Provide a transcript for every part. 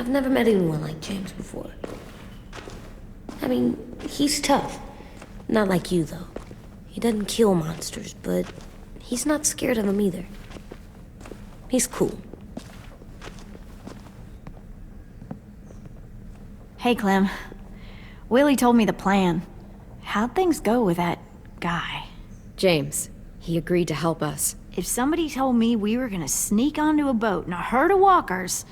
I've never met anyone like James before. I mean, he's tough. Not like you, though. He doesn't kill monsters, but he's not scared of them either. He's cool. Hey, Clem. Willie told me the plan. How'd things go with that guy? James, he agreed to help us. If somebody told me we were gonna sneak onto a boat in a herd of walkers,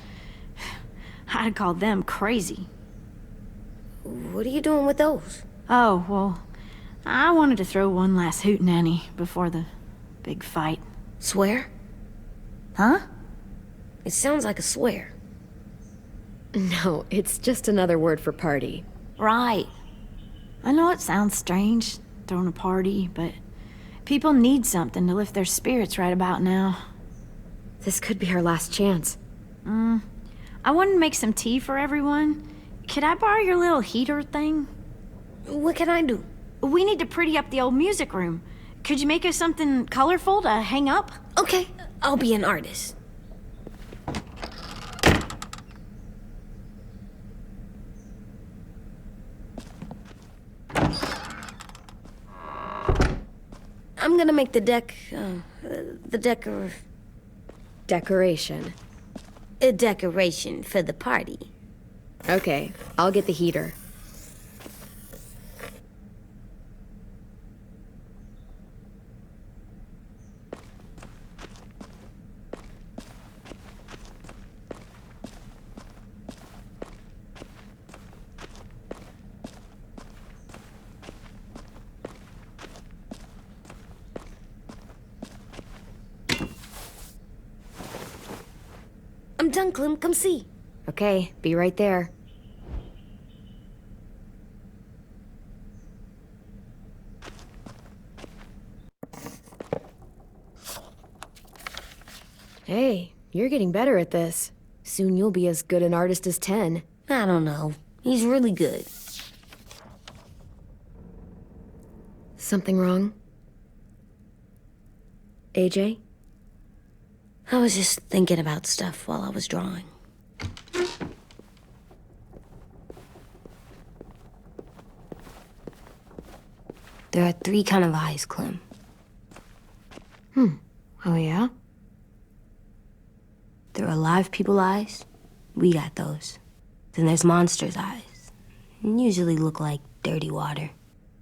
I'd call them crazy. What are you doing with those? Oh, well, I wanted to throw one last hootenanny before the big fight. Swear? Huh? It sounds like a swear. No, it's just another word for party. Right. I know it sounds strange, throwing a party, but people need something to lift their spirits right about now. This could be our last chance. I wanted to make some tea for everyone. Could I borrow your little heater thing? What can I do? We need to pretty up the old music room. Could you make us something colorful to hang up? Okay, I'll be an artist. I'm gonna make the Decoration. a decoration for the party. Okay, I'll get the heater. I'm done, Clem. Come see. Okay, be right there. Hey, you're getting better at this. Soon you'll be as good an artist as 10. I don't know. He's really good. Something wrong? AJ? I was just thinking about stuff while I was drawing. There are 3 kind of eyes, Clem. Oh yeah? There are live people eyes. We got those. Then there's monsters' eyes. Usually look like dirty water.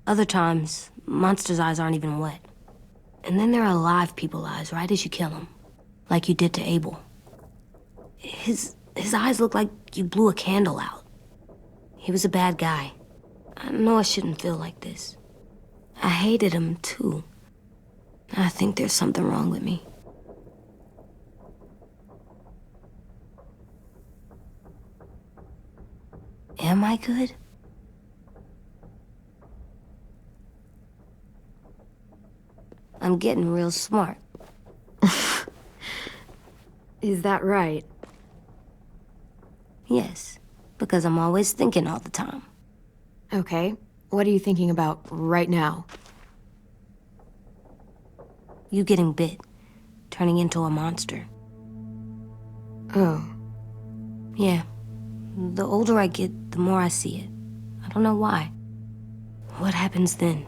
Other times, monsters' eyes aren't even wet. And then there are live people eyes right as you kill them. Like you did to Abel. His eyes look like you blew a candle out. He was a bad guy. I know I shouldn't feel like this. I hated him, too. I think there's something wrong with me. Am I good? I'm getting real smart. Is that right? Yes, because I'm always thinking all the time. Okay, what are you thinking about right now? You getting bit, turning into a monster. Oh. Yeah, the older I get, the more I see it. I don't know why. What happens then?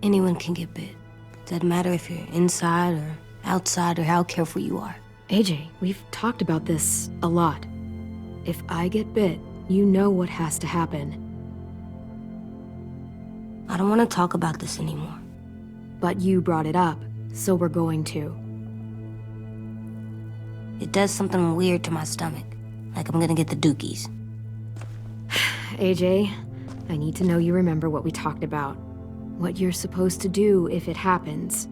Anyone can get bit. Doesn't matter if you're inside or outside or how careful you are. AJ, we've talked about this a lot. If I get bit, you know what has to happen. I don't want to talk about this anymore. But you brought it up, so we're going to. It does something weird to my stomach. Like I'm gonna get the dookies. AJ, I need to know you remember what we talked about. What you're supposed to do if it happens.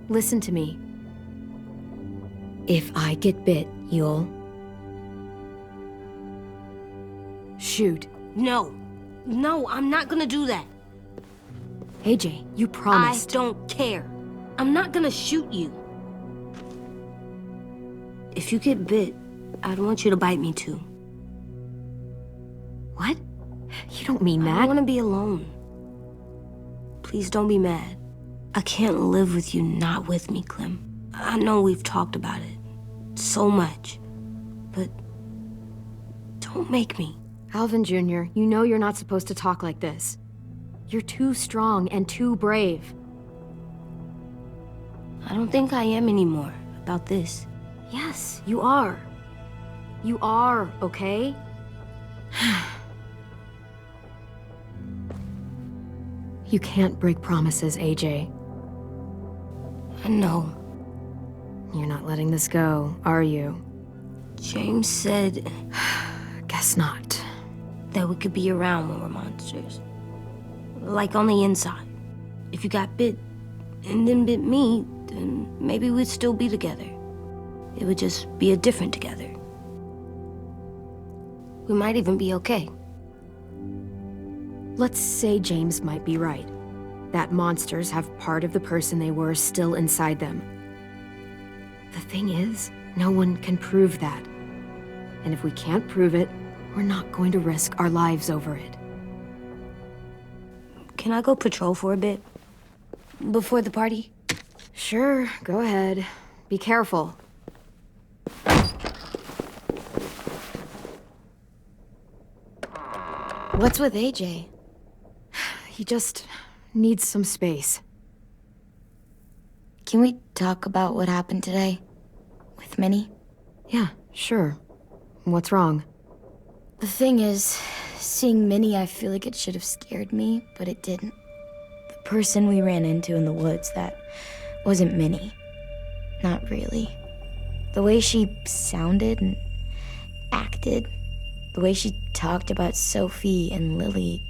Listen to me. If I get bit, you'll... shoot. No, I'm not gonna do that. AJ, you promised. I don't care. I'm not gonna shoot you. If you get bit, I'd want you to bite me too. What? You don't mean I that. don't want to be alone. Please don't be mad. I can't live with you not with me, Clem. I know we've talked about it so much. but don't make me. Alvin Jr., you know you're not supposed to talk like this. You're too strong and too brave. I don't think I am anymore about this. Yes, you are. You are, okay? You can't break promises, AJ. I know. You're not letting this go, are you? James said Guess not. that we could be around when we're monsters. Like on the inside. If you got bit and then bit me, then maybe we'd still be together. It would just be a different together. We might even be okay. Let's say James might be right. That monsters have part of the person they were still inside them. The thing is, no one can prove that. And if we can't prove it, we're not going to risk our lives over it. Can I go patrol for a bit? Before the party? Sure, go ahead. Be careful. What's with AJ? He just needs some space. Can we talk about what happened today? With Minnie? Yeah, sure. What's wrong? The thing is, seeing Minnie, I feel like it should have scared me, but it didn't. The person we ran into in the woods, that wasn't Minnie. Not really. The way she sounded and acted, the way she talked about Sophie and Lily.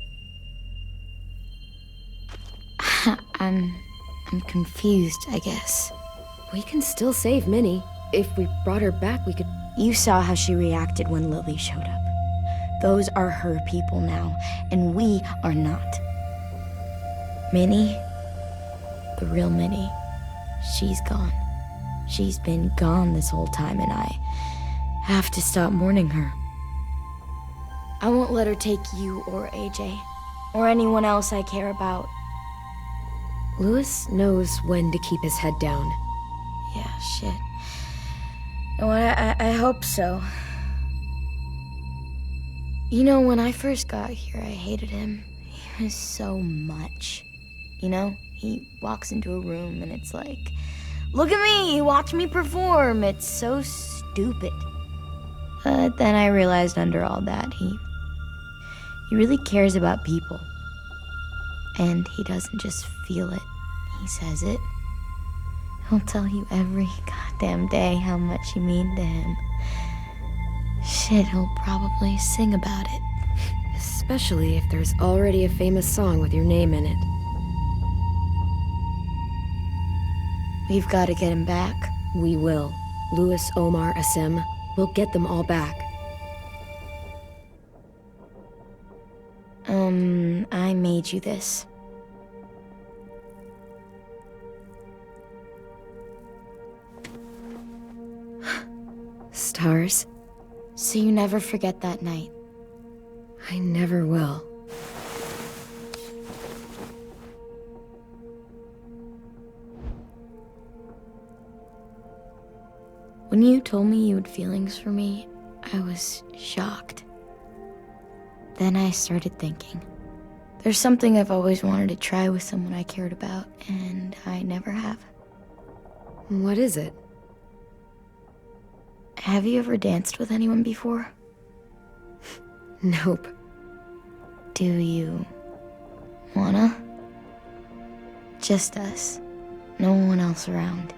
I'm confused, I guess. We can still save Minnie. If we brought her back, we could... You saw how she reacted when Lily showed up. Those are her people now, and we are not. Minnie, the real Minnie, she's gone. She's been gone this whole time, and I have to stop mourning her. I won't let her take you or AJ, or anyone else I care about. Louis knows when to keep his head down. Yeah, shit. Oh, I hope so. You know, when I first got here, I hated him. He was so much. You know, he walks into a room and it's like, look at me, watch me perform. It's so stupid. But then I realized under all that, he really cares about people. And he doesn't just feel it, he says it. He'll tell you every goddamn day how much you mean to him. Shit, he'll probably sing about it. Especially if there's already a famous song with your name in it. We've got to get him back. We will. Louis, Omar, Asim. We'll get them all back. I made you this. Stars? So you never forget that night. I never will. When you told me you had feelings for me, I was shocked. Then I started thinking. There's something I've always wanted to try with someone I cared about, and I never have. What is it? Have you ever danced with anyone before? Nope. Do you wanna? Just us. No one else around.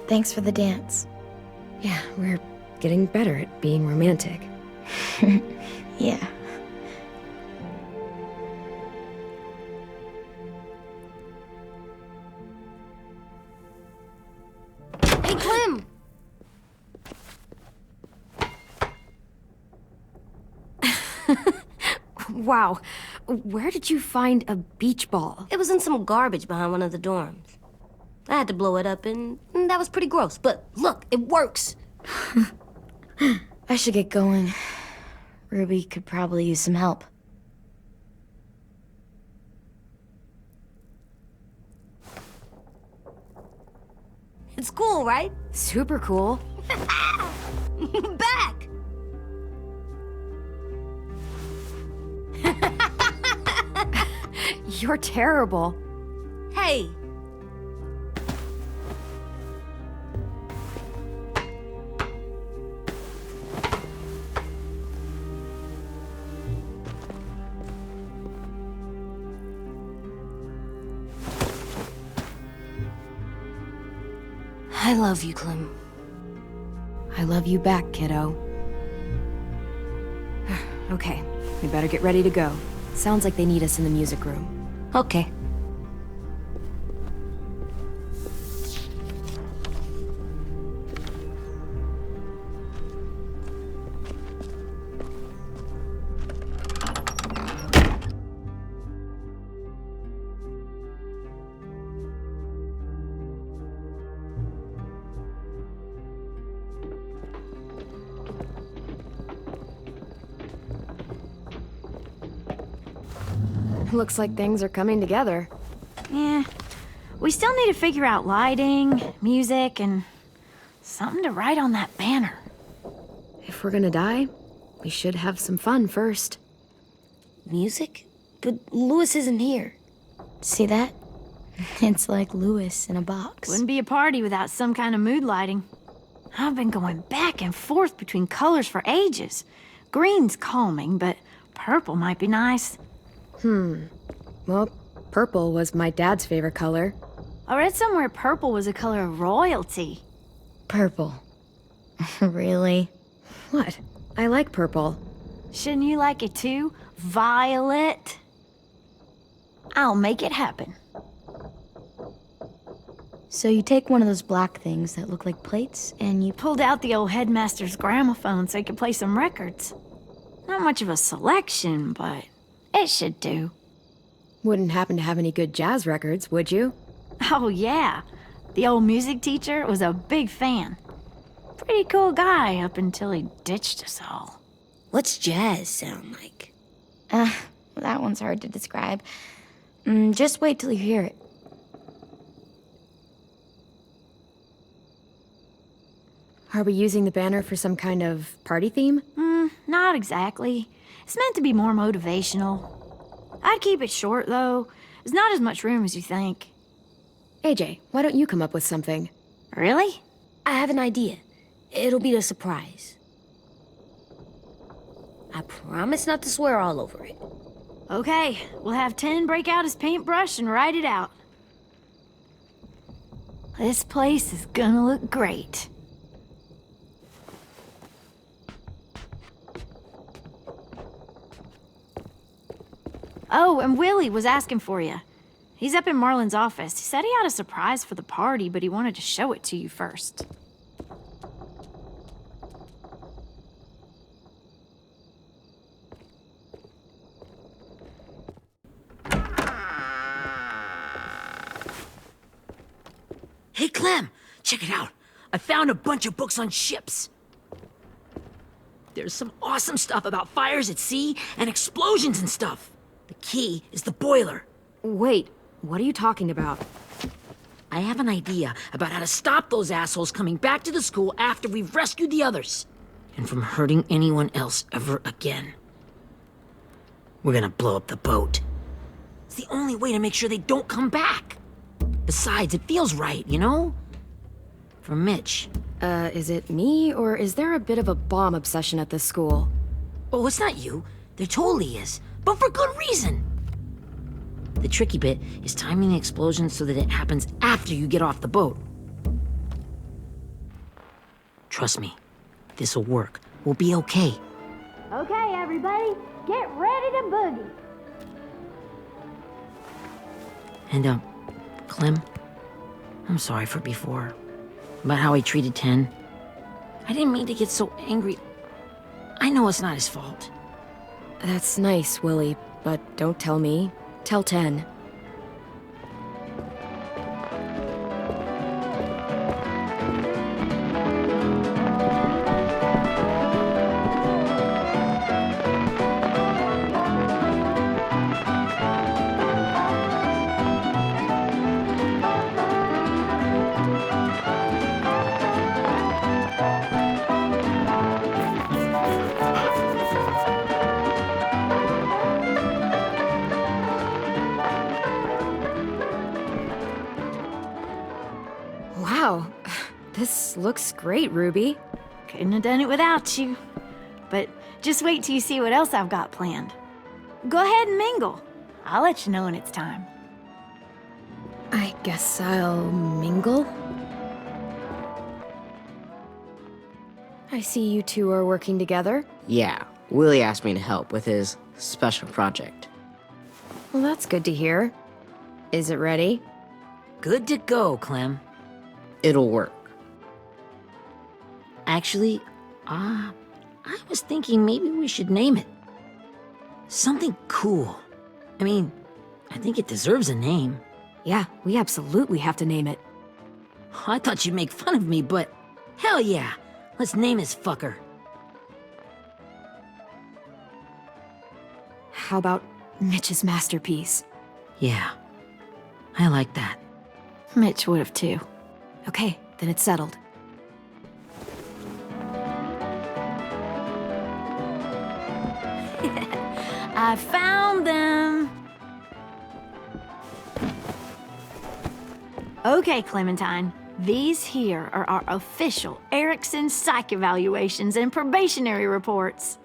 Thanks for the dance. Yeah, we're getting better at being romantic. Yeah. Hey, Clem! Wow. Where did you find a beach ball? It was in some garbage behind one of the dorms. I had to blow it up, and that was pretty gross. But look, it works. I should get going. Ruby could probably use some help. It's cool, right? Super cool. Back! You're terrible. Hey! I love you, Clem. I love you back, kiddo. Okay, we better get ready to go. Sounds like they need us in the music room. Okay. Looks like things are coming together. Yeah. We still need to figure out lighting, music, and something to write on that banner. If we're gonna die, we should have some fun first. Music? But Louis isn't here. See that? It's like Louis in a box. Wouldn't be a party without some kind of mood lighting. I've been going back and forth between colors for ages. Green's calming, but purple might be nice. Well, purple was my dad's favorite color. I read somewhere purple was a color of royalty. Purple. Really? What? I like purple. Shouldn't you like it too? Violet? I'll make it happen. So you take one of those black things that look like plates, and you... Pulled out the old headmaster's gramophone so he could play some records. Not much of a selection, but it should do. Wouldn't happen to have any good jazz records, would you? Oh, yeah. The old music teacher was a big fan. Pretty cool guy up until he ditched us all. What's jazz sound like? That one's hard to describe. Just wait till you hear it. Are we using the banner for some kind of party theme? Not exactly. It's meant to be more motivational. I'd keep it short, though. There's not as much room as you think. AJ, why don't you come up with something? Really? I have an idea. It'll be a surprise. I promise not to swear all over it. Okay, we'll have 10 break out his paintbrush and write it out. This place is gonna look great. Oh, and Willie was asking for you. He's up in Marlin's office. He said he had a surprise for the party, but he wanted to show it to you first. Hey, Clem, check it out. I found a bunch of books on ships. There's some awesome stuff about fires at sea and explosions and stuff. The key is the boiler. Wait, what are you talking about? I have an idea about how to stop those assholes coming back to the school after we've rescued the others. And from hurting anyone else ever again. We're gonna blow up the boat. It's the only way to make sure they don't come back. Besides, it feels right, you know? For Mitch. Is it me, or is there a bit of a bomb obsession at this school? Oh, it's not you. There totally is. But for good reason. The tricky bit is timing the explosion so that it happens after you get off the boat. Trust me, this'll work. We'll be okay. Okay, everybody, get ready to boogie. And, Clem, I'm sorry for before. About how he treated Ten. I didn't mean to get so angry. I know it's not his fault. That's nice, Willie, but don't tell me. Tell 10. Wow, this looks great, Ruby. Couldn't have done it without you. But just wait till you see what else I've got planned. Go ahead and mingle. I'll let you know when it's time. I guess I'll mingle? I see you two are working together. Yeah, Willie asked me to help with his special project. Well, that's good to hear. Is it ready? Good to go, Clem. It'll work. Actually, I was thinking maybe we should name it. Something cool. I mean, I think it deserves a name. Yeah, we absolutely have to name it. I thought you'd make fun of me, but hell yeah. Let's name this fucker. How about Mitch's masterpiece? Yeah, I like that. Mitch would have too. Okay, then it's settled. I found them. Okay, Clementine. These here are our official Erickson psych evaluations and probationary reports.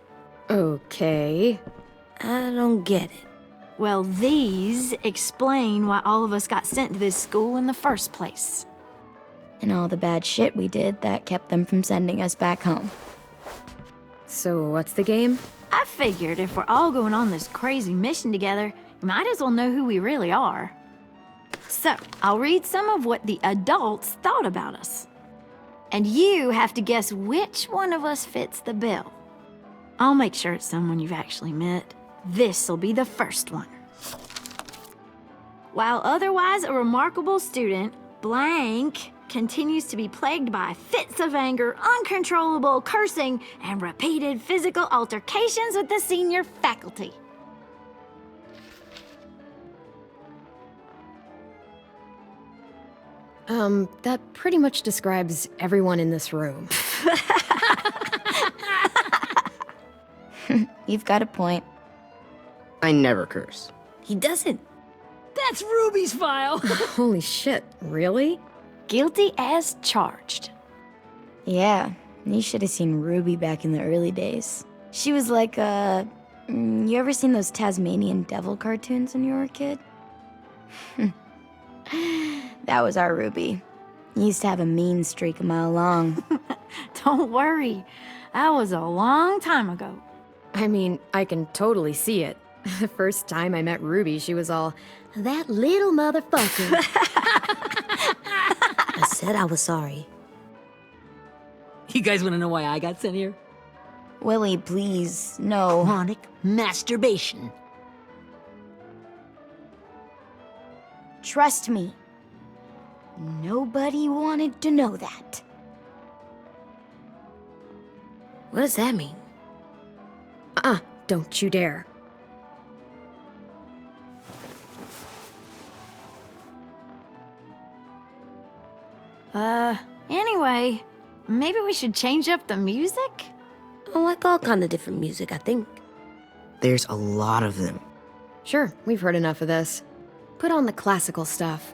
Okay. I don't get it. Well, these explain why all of us got sent to this school in the first place. And all the bad shit we did that kept them from sending us back home. So what's the game? I figured if we're all going on this crazy mission together, we might as well know who we really are. So, I'll read some of what the adults thought about us. And you have to guess which one of us fits the bill. I'll make sure it's someone you've actually met. This'll be the first one. While otherwise a remarkable student, blank continues to be plagued by fits of anger, uncontrollable cursing, and repeated physical altercations with the senior faculty. That pretty much describes everyone in this room. You've got a point. I never curse. He doesn't. That's Ruby's file. Holy shit, really? Guilty as charged. Yeah, you should have seen Ruby back in the early days. She was like, you ever seen those Tasmanian devil cartoons when you were a kid? That was our Ruby. Used to have a mean streak a mile long. Don't worry, that was a long time ago. I mean, I can totally see it. The first time I met Ruby, she was all, "That little motherfucker." I said I was sorry. You guys want to know why I got sent here? Willie, please, no. Chronic masturbation. Trust me. Nobody wanted to know that. What does that mean? Don't you dare. Anyway, maybe we should change up the music? I like all kind of different music, I think. There's a lot of them. Sure, we've heard enough of this. Put on the classical stuff.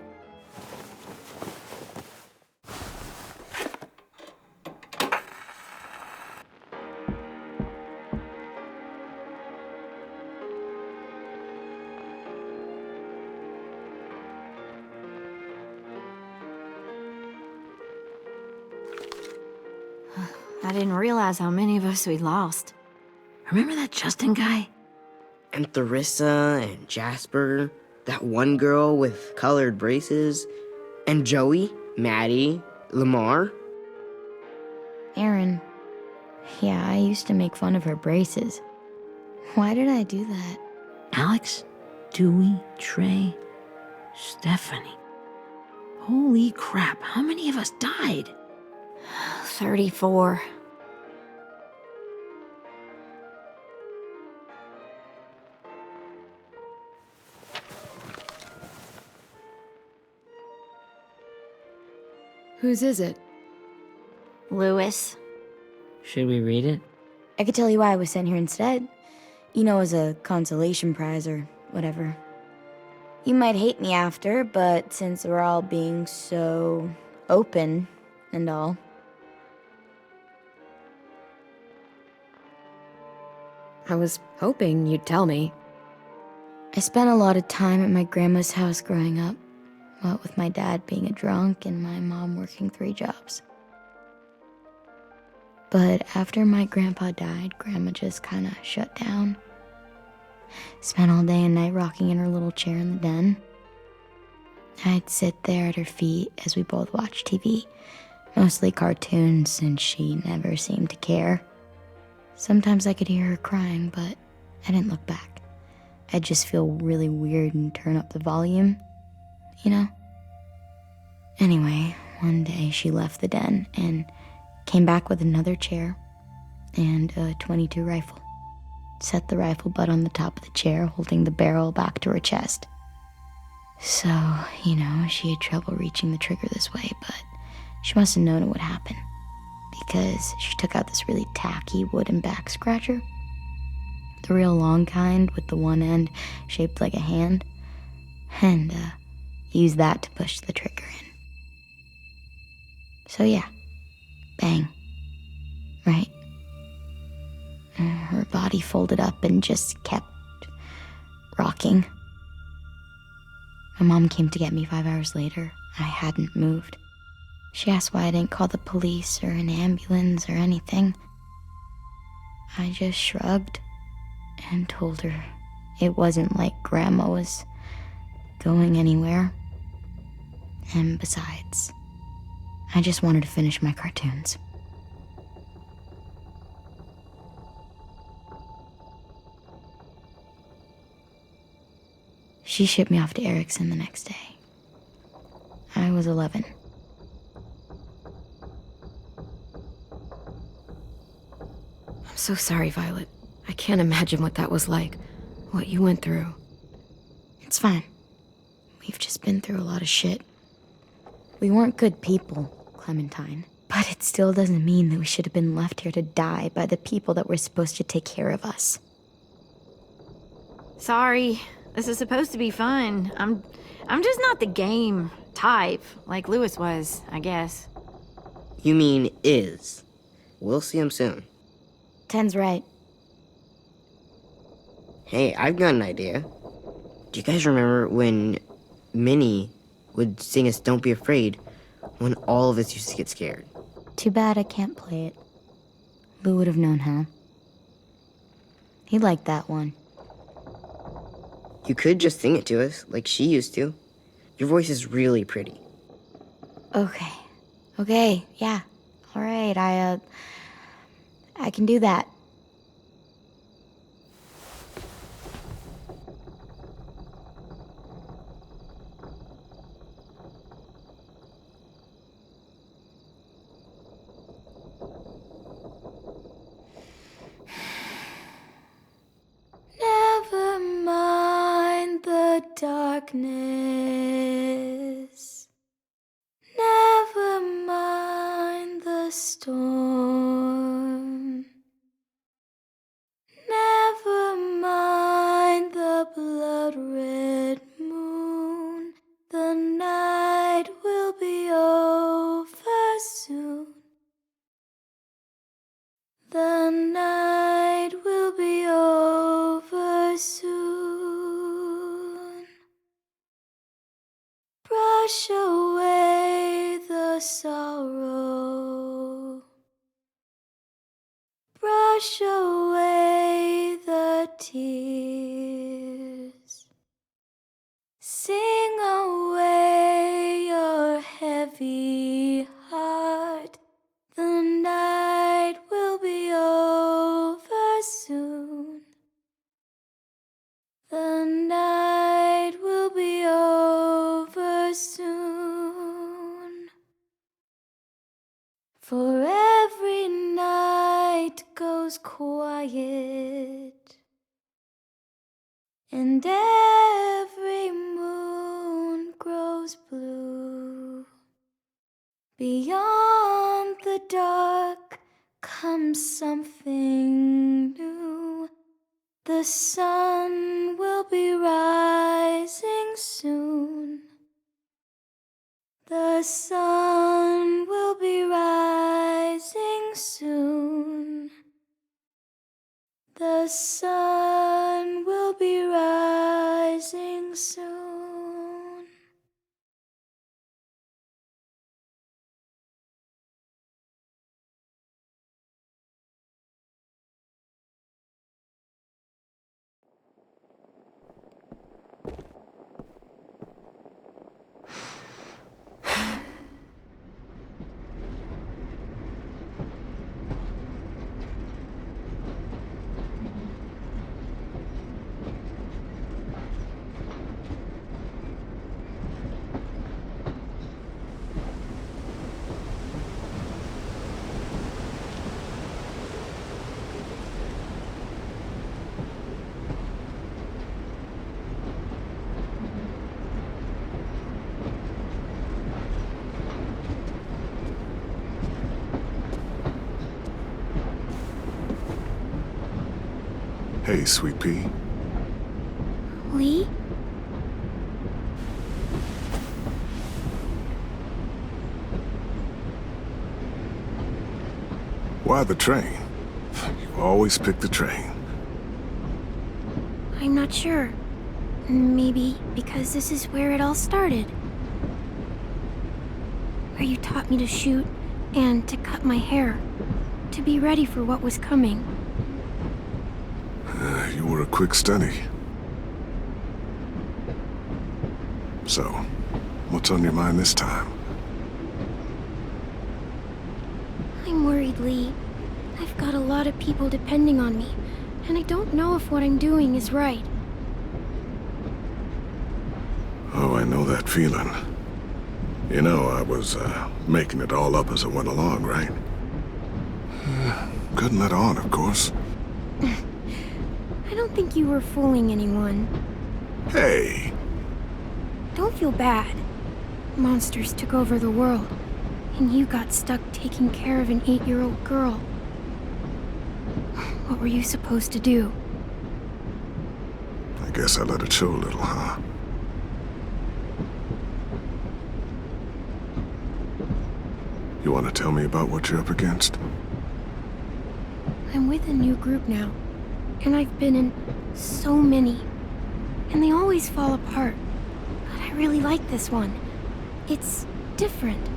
I didn't realize how many of us we lost. Remember that Justin guy? And Theresa and Jasper, that one girl with colored braces, and Joey, Maddie, Lamar. Aaron. Yeah, I used to make fun of her braces. Why did I do that? Alex, Dewey, Trey, Stephanie. Holy crap, how many of us died? 34. Whose is it? Lewis. Should we read it? I could tell you why I was sent here instead. You know, as a consolation prize or whatever. You might hate me after, but since we're all being so open and all. I was hoping you'd tell me. I spent a lot of time at my grandma's house growing up, what with my dad being a drunk and my mom working 3 jobs. But after my grandpa died, Grandma just kind of shut down. Spent all day and night rocking in her little chair in the den. I'd sit there at her feet as we both watched TV, mostly cartoons, since she never seemed to care. Sometimes I could hear her crying, but I didn't look back. I'd just feel really weird and turn up the volume, you know? Anyway, one day she left the den and came back with another chair and a .22 rifle. Set the rifle butt on the top of the chair, holding the barrel back to her chest. So, you know, she had trouble reaching the trigger this way, but she must have known it would happen, because she took out this really tacky wooden back scratcher. The real long kind with the one end shaped like a hand, and used that to push the trigger in. So yeah, bang, right? Her body folded up and just kept rocking. My mom came to get me 5 hours later. I hadn't moved. She asked why I didn't call the police or an ambulance or anything. I just shrugged and told her it wasn't like Grandma was going anywhere. And besides, I just wanted to finish my cartoons. She shipped me off to Erickson the next day. I was 11. I'm so sorry, Violet. I can't imagine what that was like. What you went through. It's fine. We've just been through a lot of shit. We weren't good people, Clementine. But it still doesn't mean that we should have been left here to die by the people that were supposed to take care of us. Sorry. This is supposed to be fun. I'm just not the game type, like Lewis was, I guess. You mean is. We'll see him soon. 10's right. Hey, I've got an idea. Do you guys remember when Minnie would sing us Don't Be Afraid when all of us used to get scared? Too bad I can't play it. Lou would have known how. He liked that one. You could just sing it to us, like she used to. Your voice is really pretty. Okay, yeah. All right, I can do that. Never mind the darkness. Never mind the storm. Never mind the blood-red moon. The night will be over soon. The night will be over soon. Brush away the sorrow. Brush away the tears. Sing away your heavy heart. The night will be over soon. For every night goes quiet, and every moon grows blue. Beyond the dark comes something new. The sun will be rising soon. The sun will be rising soon. The sun will be rising soon. Hey, Sweet Pea. Lee? Why the train? You always pick the train. I'm not sure. Maybe because this is where it all started. Where you taught me to shoot and to cut my hair. To be ready for what was coming. You were a quick study. So, what's on your mind this time? I'm worried, Lee. I've got a lot of people depending on me, and I don't know if what I'm doing is right. Oh, I know that feeling. You know, I was, making it all up as I went along, right? Couldn't let on, of course. I don't think you were fooling anyone. Hey! Don't feel bad. Monsters took over the world, and you got stuck taking care of an 8-year-old girl. What were you supposed to do? I guess I let it show a little, huh? You want to tell me about what you're up against? I'm with a new group now, and I've been in so many, and they always fall apart. But I really like this one. It's different.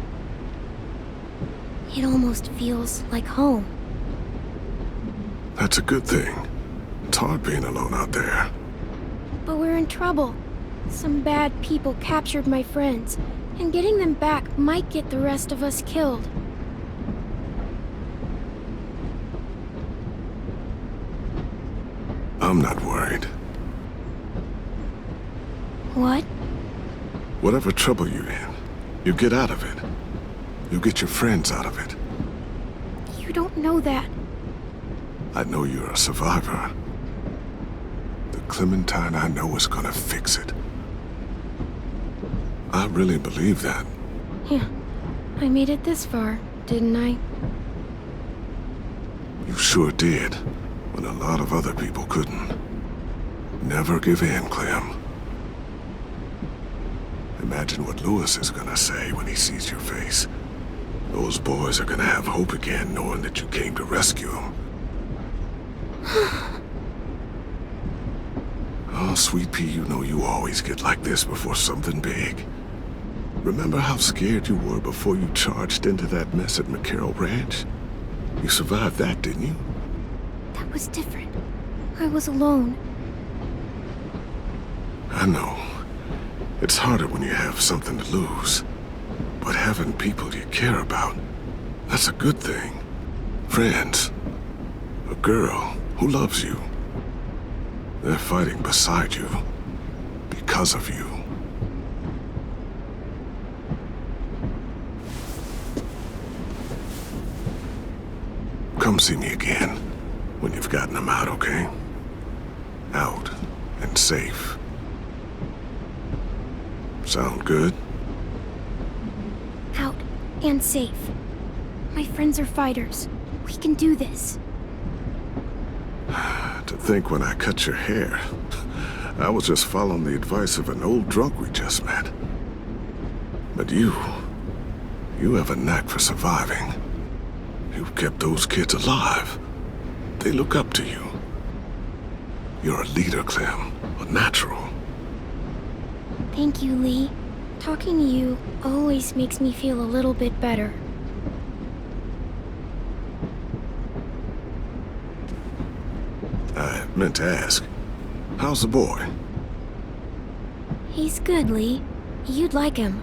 It almost feels like home. That's a good thing. It's hard being alone out there. But we're in trouble. Some bad people captured my friends, and getting them back might get the rest of us killed. I'm not worried. What? Whatever trouble you're in, you get out of it. You get your friends out of it. You don't know that. I know you're a survivor. The Clementine I know is gonna fix it. I really believe that. Yeah, I made it this far, didn't I? You sure did, when a lot of other people couldn't. Never give in, Clem. Imagine what Lewis is gonna say when he sees your face. Those boys are gonna have hope again, knowing that you came to rescue them. Oh, Sweet Pea, you know you always get like this before something big. Remember how scared you were before you charged into that mess at McCarroll Ranch? You survived that, didn't you? That was different. I was alone. I know. It's harder when you have something to lose. But having people you care about, that's a good thing. Friends. A girl who loves you. They're fighting beside you. Because of you. come see me again when you've gotten them out, okay? Out and safe. Sound good? Out and safe. My friends are fighters. We can do this. To think when I cut your hair, I was just following the advice of an old drunk we just met. But you have a knack for surviving. You've kept those kids alive. They look up to you. You're a leader, Clem. A natural. Thank you, Lee. Talking to you always makes me feel a little bit better. I meant to ask, how's the boy? He's good, Lee. You'd like him.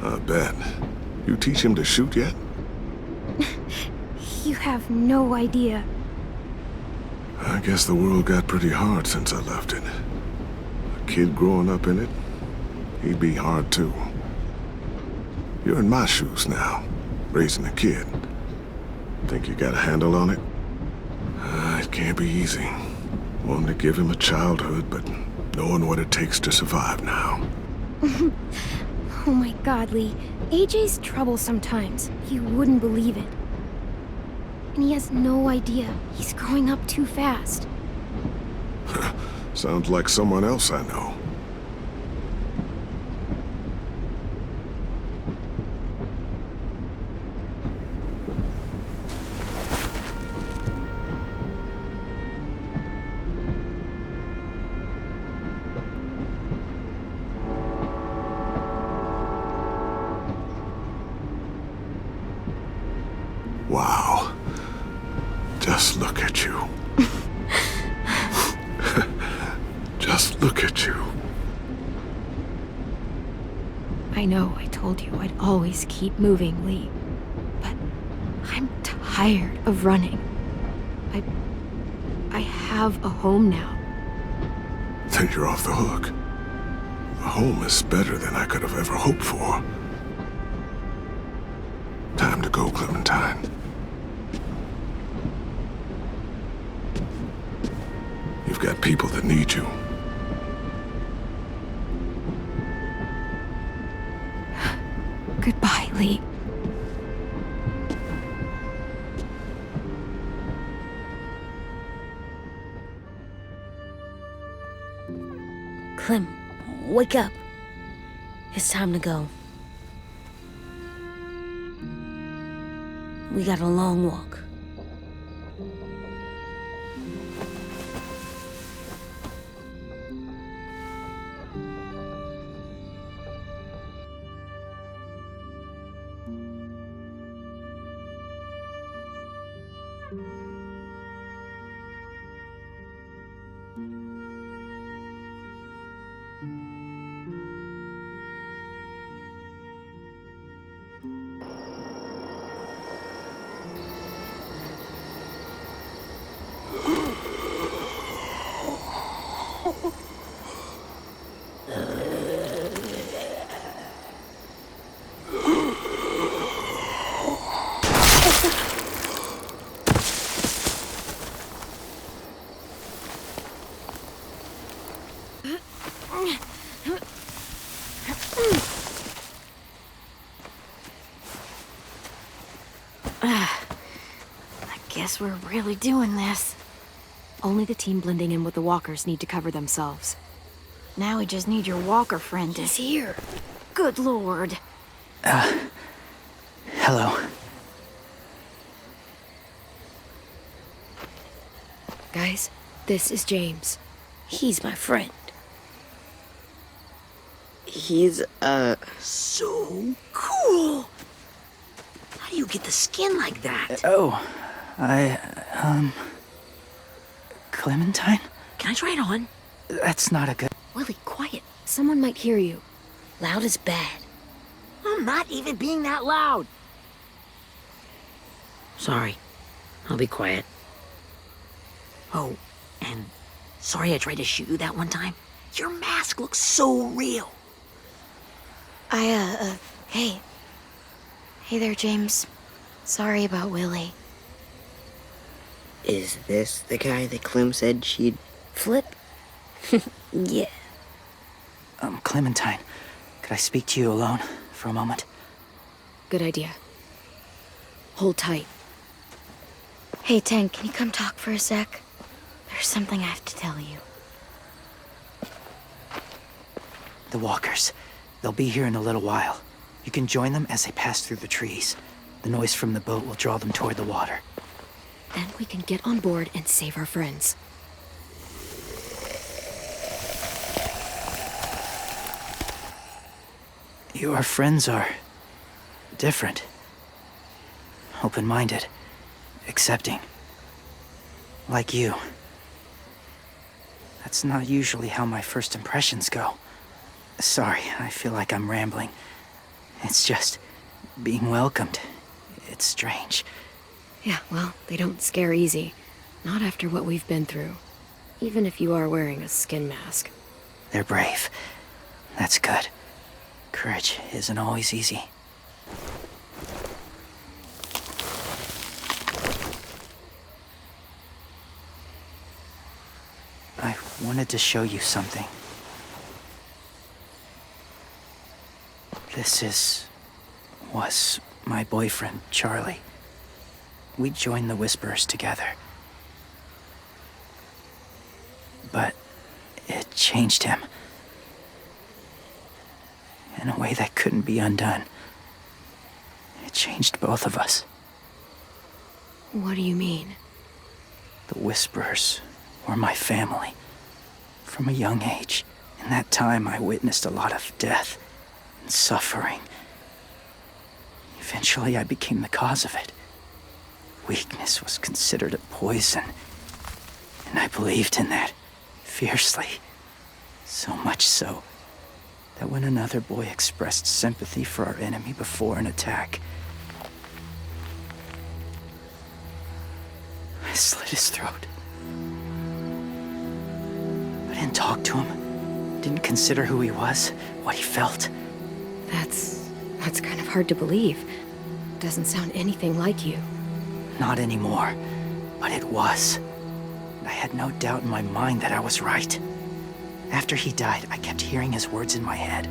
I bet. You teach him to shoot yet? You have no idea. I guess the world got pretty hard since I left it. A kid growing up in it, he'd be hard too. You're in my shoes now, raising a kid. Think you got a handle on it? It can't be easy. Wanting to give him a childhood, but knowing what it takes to survive now. Oh my god, Lee. AJ's trouble sometimes. You wouldn't believe it. And he has no idea. He's growing up too fast. Sounds like someone else I know. Wow. Just look at you. Just look at you. I know I told you I'd always keep moving, Lee. But I'm tired of running. I have a home now. Then you're off the hook. A home is better than I could have ever hoped for. Time to go, Clementine. You've got people that need you. Goodbye, Lee. Clem, wake up. It's time to go. We got a long walk. Guess we're really doing this. Only the team blending in with the walkers need to cover themselves. Now we just need your walker friend to... He's here. Good lord. Hello. Guys, this is James. He's my friend. He's, So cool! How do you get the skin like that? Oh, Clementine? Can I try it on? That's not a good... Willie, quiet. Someone might hear you. Loud is bad. I'm not even being that loud. Sorry. I'll be quiet. Oh, and sorry I tried to shoot you that one time. Your mask looks so real. Hey. Hey there, James. Sorry about Willie. Is this the guy that Clem said she'd... Flip? Yeah. Clementine, could I speak to you alone for a moment? Good idea. Hold tight. Hey, Tank, can you come talk for a sec? There's something I have to tell you. The walkers. They'll be here in a little while. You can join them as they pass through the trees. The noise from the boat will draw them toward the water. Then we can get on board and save our friends. Your friends are... different. Open-minded. Accepting. Like you. That's not usually how my first impressions go. Sorry, I feel like I'm rambling. It's just... being welcomed. It's strange. Yeah, well, they don't scare easy. Not after what we've been through. Even if you are wearing a skin mask. They're brave. That's good. Courage isn't always easy. I wanted to show you something. This was my boyfriend, Charlie. We joined the Whisperers together. But it changed him. In a way that couldn't be undone. It changed both of us. What do you mean? The Whisperers were my family. From a young age. In that time, I witnessed a lot of death and suffering. Eventually, I became the cause of it. Weakness was considered a poison. And I believed in that, fiercely. So much so, that when another boy expressed sympathy for our enemy before an attack, I slit his throat. I didn't talk to him, didn't consider who he was, what he felt. That's kind of hard to believe. Doesn't sound anything like you. Not anymore, but it was. I had no doubt in my mind that I was right. After he died, I kept hearing his words in my head.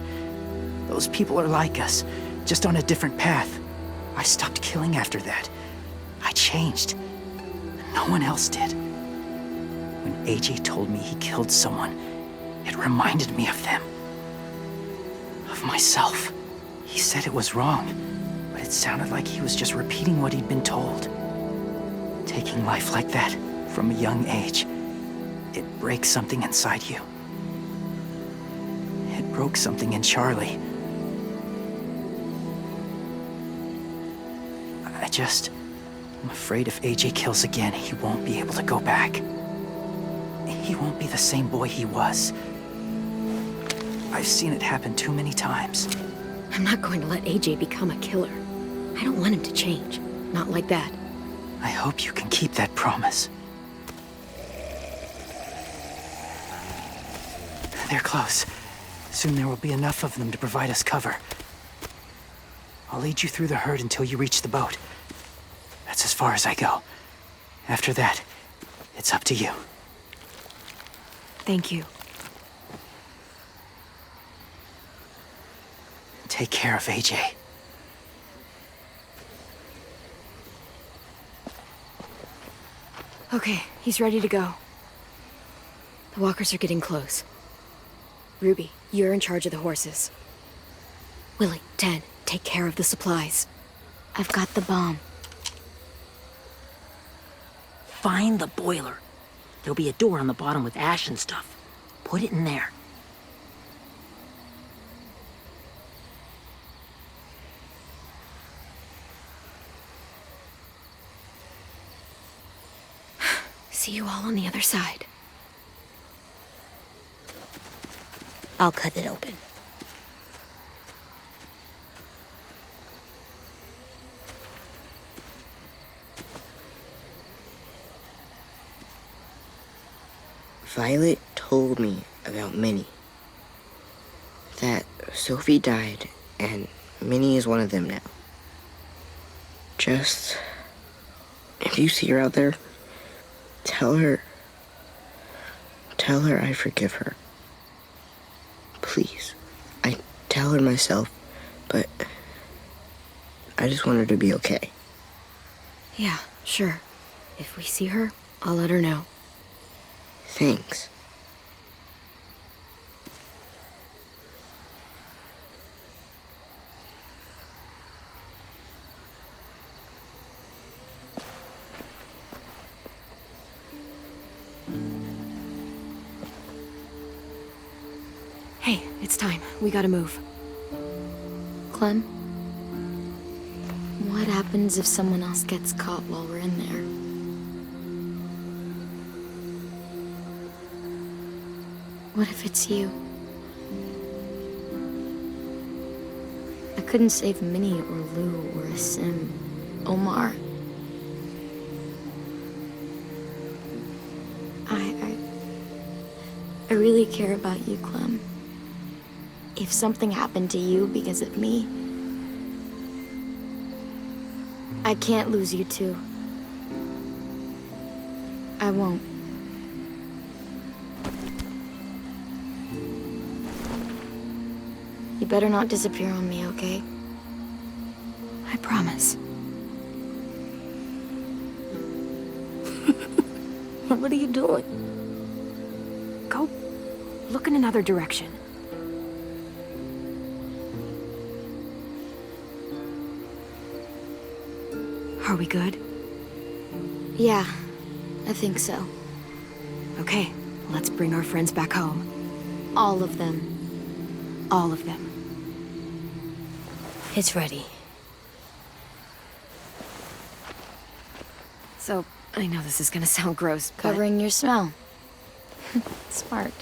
Those people are like us, just on a different path. I stopped killing after that. I changed. No one else did. When AJ told me he killed someone, it reminded me of them. Of myself. He said it was wrong, but it sounded like he was just repeating what he'd been told. Taking life like that, from a young age, it breaks something inside you. It broke something in Charlie. I'm afraid if AJ kills again, he won't be able to go back. He won't be the same boy he was. I've seen it happen too many times. I'm not going to let AJ become a killer. I don't want him to change. Not like that. I hope you can keep that promise. They're close. Soon there will be enough of them to provide us cover. I'll lead you through the herd until you reach the boat. That's as far as I go. After that, it's up to you. Thank you. Take care of AJ. Okay, he's ready to go. The walkers are getting close. Ruby, you're in charge of the horses. Willie, Ted, take care of the supplies. I've got the bomb. Find the boiler. There'll be a door on the bottom with ash and stuff. Put it in there. See you all on the other side. I'll cut it open. Violet told me about Minnie. That Sophie died, and Minnie is one of them now. Just, if you see her out there, tell her I forgive her. Please. I tell her myself, but I just want her to be okay. Yeah, sure. If we see her, I'll let her know. Thanks. Hey, it's time. We gotta move. Clem, what happens if someone else gets caught while we're in there? What if it's you? I couldn't save Minnie or Lou or Asim, Omar. I really care about you, Clem. If something happened to you because of me, I can't lose you too. I won't. You better not disappear on me, okay? I promise. What are you doing? Go look in another direction. Are we good? Yeah, I think so. Okay, let's bring our friends back home. All of them. All of them. It's ready. So, I know this is gonna sound gross, but... Covering your smell. Smart.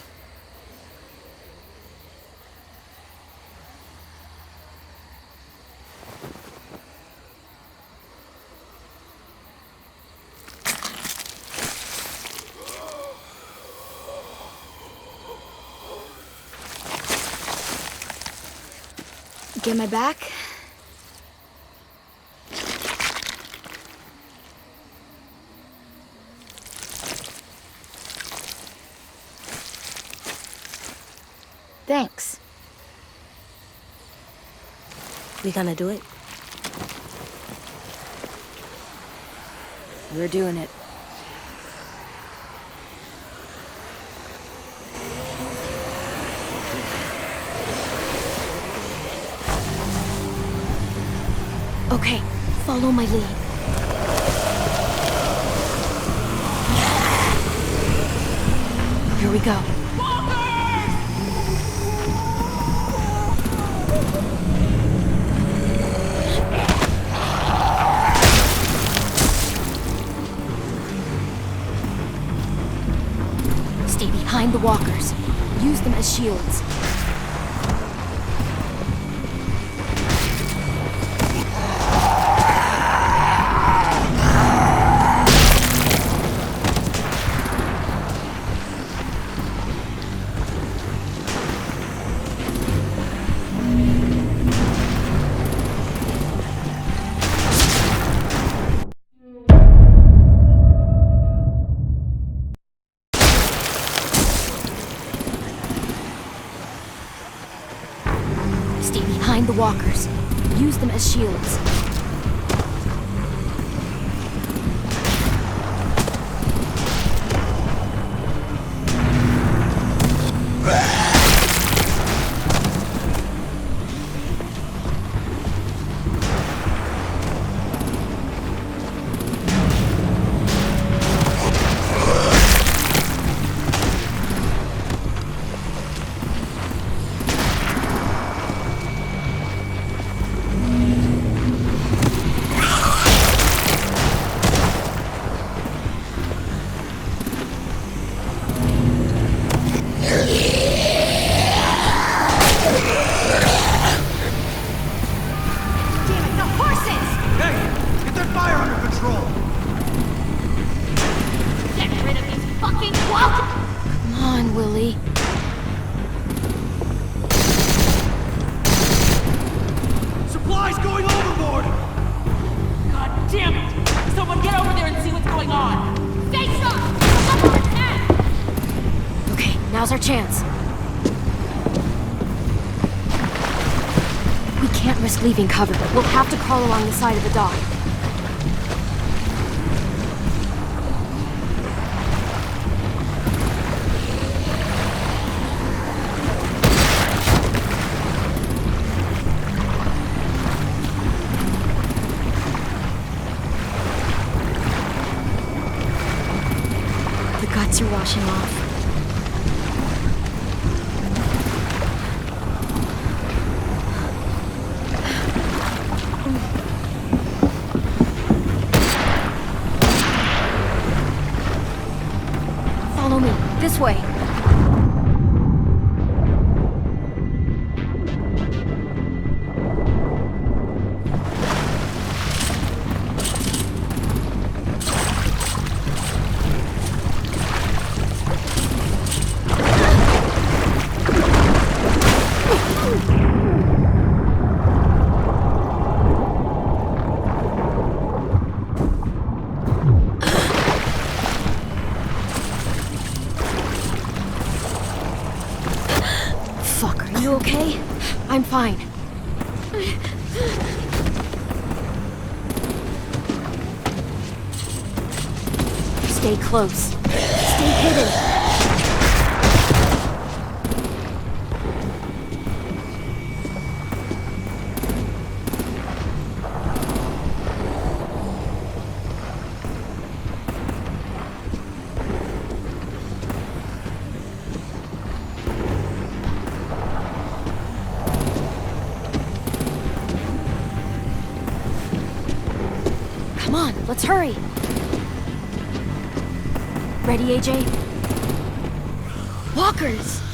Get my back? Thanks. We gonna do it? We're doing it. Okay, follow my lead. Here we go. Stay behind the walkers. Use them as shields. Stay behind the walkers. Use them as shields. Now's our chance. We can't risk leaving cover. We'll have to crawl along the side of the dock. The guts are washing off. Follow me. This way. Fuck, are you okay? I'm fine. Stay close. Stay hidden. Come on, let's hurry. Ready, AJ? Walkers!